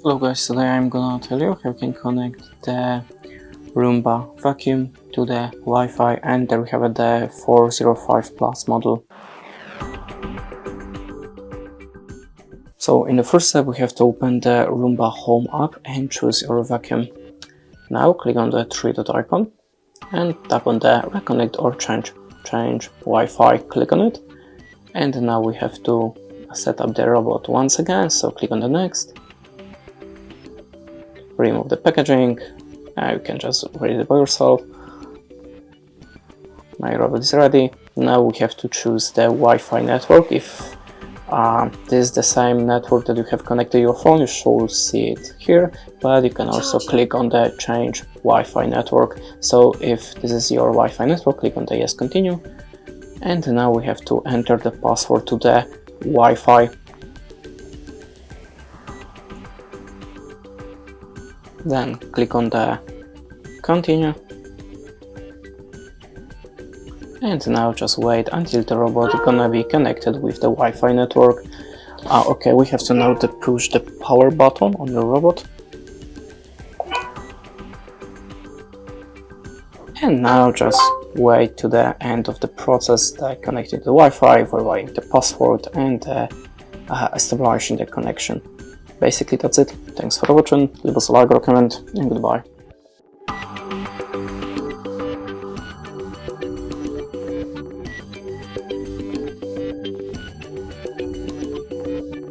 Hello guys, today I'm gonna tell you how you can connect the Roomba vacuum to the Wi-Fi, and there we have the 405 Plus model. So in the first step we have to open the Roomba Home app and choose your vacuum. Now click on the three-dot icon and tap on the reconnect or change Wi-Fi, click on it, and now we have to set up the robot once again, so click on the next. Remove the packaging, you can just read it by yourself. My robot is ready. Now we have to choose the Wi-Fi network. If this is the same network that you have connected your phone, you should see it here, but you can also click on the change Wi-Fi network. So if this is your Wi-Fi network, click on the yes, continue, and now we have to enter the password to the Wi-Fi. Then click on the continue, and now just wait until the robot is gonna be connected with the Wi-Fi network. Okay, we have to now push the power button on the robot, and now just wait to the end of the process, connecting the Wi-Fi, verifying the password, and establishing the connection. Basically that's it. Thanks for watching, leave us a like or comment, and goodbye.